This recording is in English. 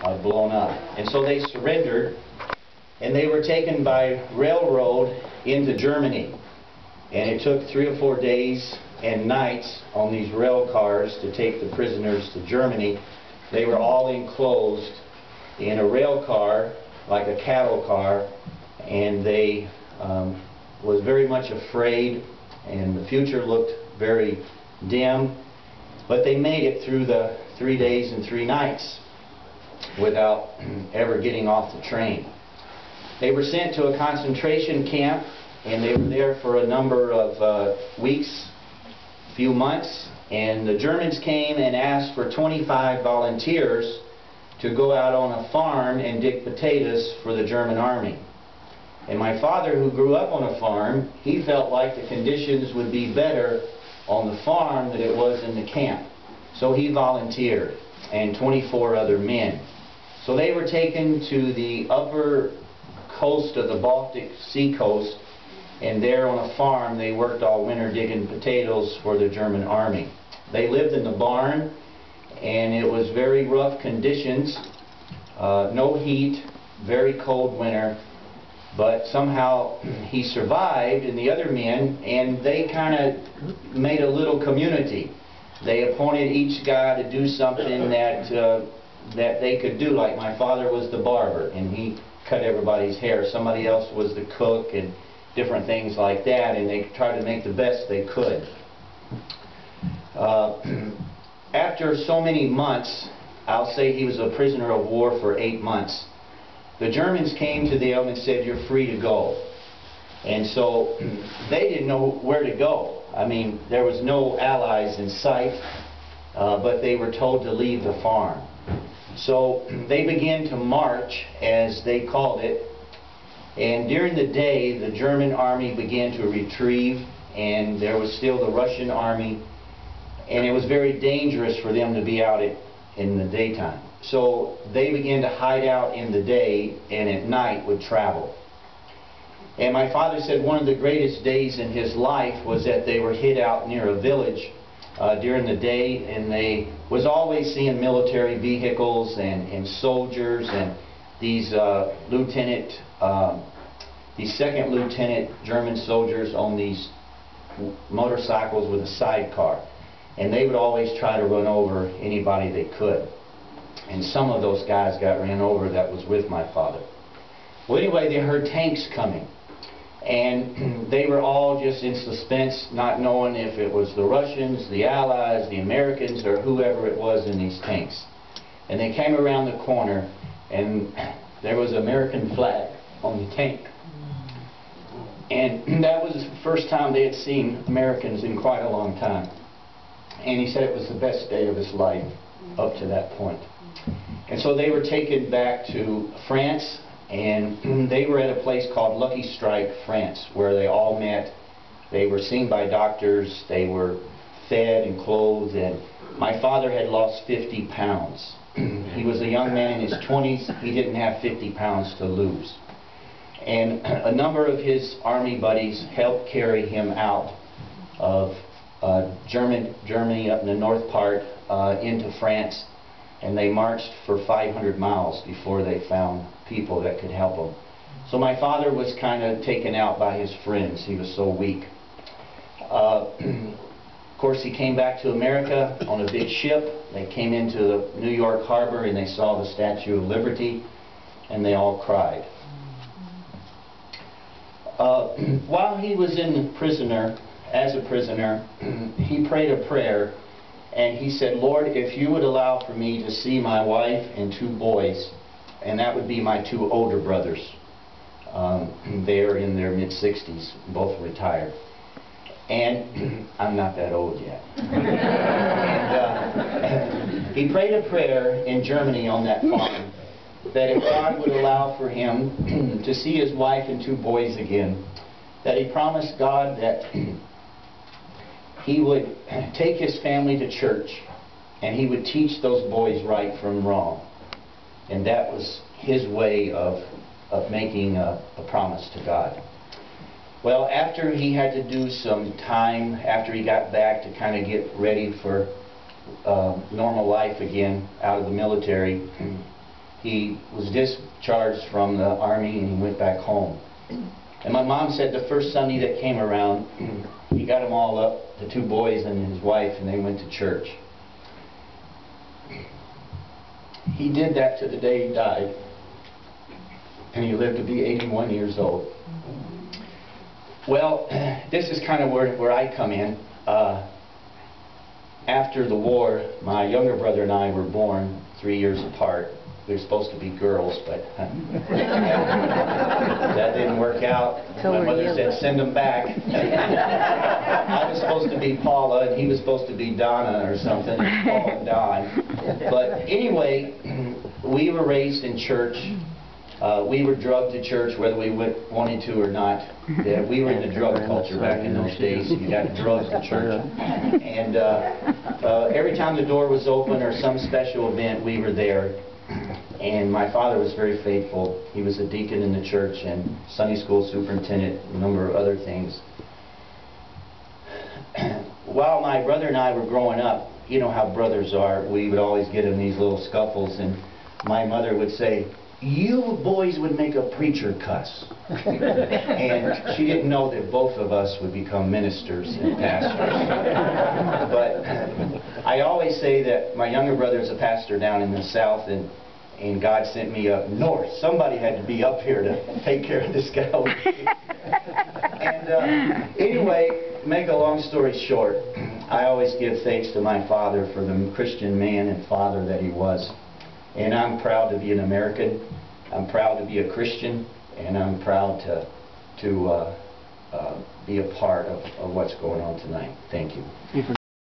blown up. And so they surrendered, and they were taken by railroad into Germany. And it took 3 or 4 days and nights on these rail cars to take the prisoners to Germany. They were all enclosed in a rail car, like a cattle car, and they was very much afraid, and the future looked very dim. But they made it through the 3 days and 3 nights without ever getting off the train. They were sent to a concentration camp, and they were there for a number of weeks, few months, and the Germans came and asked for 25 volunteers to go out on a farm and dig potatoes for the German army. And my father, who grew up on a farm, he felt like the conditions would be better on the farm than it was in the camp. So he volunteered, and 24 other men. So they were taken to the upper coast of the Baltic Sea coast, and there on a farm they worked all winter digging potatoes for the German army. They lived in the barn, and it was very rough conditions, no heat, very cold winter, but somehow he survived, and the other men, and they kind of made a little community. They appointed each guy to do something that they could do. Like my father was the barber, and he cut everybody's hair. Somebody else was the cook, and different things like that, and they tried to make the best they could. After so many months, I'll say he was a prisoner of war for 8 months, the Germans came to them and said, "You're free to go." And so they didn't know where to go. I mean, there was no allies in sight, but they were told to leave the farm. So they began to march, as they called it, and during the day the German army began to retrieve, and there was still the Russian army, and it was very dangerous for them to be out in the daytime. So they began to hide out in the day, and at night would travel. And my father said one of the greatest days in his life was that they were hid out near a village during the day, and they was always seeing military vehicles and soldiers and these second lieutenant German soldiers on these motorcycles with a sidecar, and they would always try to run over anybody they could. And some of those guys got ran over that was with my father. Well, anyway, they heard tanks coming, and they were all just in suspense, not knowing if it was the Russians, the Allies, the Americans, or whoever it was in these tanks. And they came around the corner, and there was an American flag on the tank. And that was the first time they had seen Americans in quite a long time. And he said it was the best day of his life up to that point. And so they were taken back to France, and they were at a place called Lucky Strike, France, where they all met. They were seen by doctors, they were fed and clothed, and my father had lost 50 pounds. He was a young man in his 20s, he didn't have 50 pounds to lose. And a number of his army buddies helped carry him out of Germany up in the north part into France, and they marched for 500 miles before they found people that could help them. So my father was kind of taken out by his friends. He was so weak. Of course, he came back to America on a big ship. They came into the New York harbor, and they saw the Statue of Liberty, and they all cried. While he was as a prisoner, he prayed a prayer, and he said, "Lord, if you would allow for me to see my wife and 2 boys," and that would be my 2 older brothers. They are in their mid-60s, both retired. And I'm not that old yet. And he prayed a prayer in Germany on that farm, that if God would allow for him to see his wife and 2 boys again, that he promised God that he would take his family to church, and he would teach those boys right from wrong. And that was his way of making a promise to God. Well, after he had to do some time, after he got back to kind of get ready for normal life again out of the military, he was discharged from the Army and he went back home. And my mom said the first Sunday that came around, he got them all up, the 2 boys and his wife, and they went to church. He did that to the day he died, and he lived to be 81 years old. Well, this is kind of where I come in. After the war, my younger brother and I were born 3 years apart. We were supposed to be girls, but that didn't work out. My mother said, send them back. I was supposed to be Paula, and he was supposed to be Donna or something, Paul and Don. But anyway, we were raised in church. We were drugged to church whether we wanted to or not. Yeah, we were in the drug culture back in those days. You got drugs to church. And every time the door was open or some special event, we were there. And my father was very faithful. He was a deacon in the church and Sunday school superintendent, a number of other things. While my brother and I were growing up, you know how brothers are, we would always get in these little scuffles, and my mother would say, "You boys would make a preacher cuss." And she didn't know that both of us would become ministers and pastors. But I always say that my younger brother is a pastor down in the south, and God sent me up north. Somebody had to be up here to take care of this guy. And anyway, make a long story short, I always give thanks to my father for the Christian man and father that he was. And I'm proud to be an American. I'm proud to be a Christian, and I'm proud to be a part of what's going on tonight. Thank you.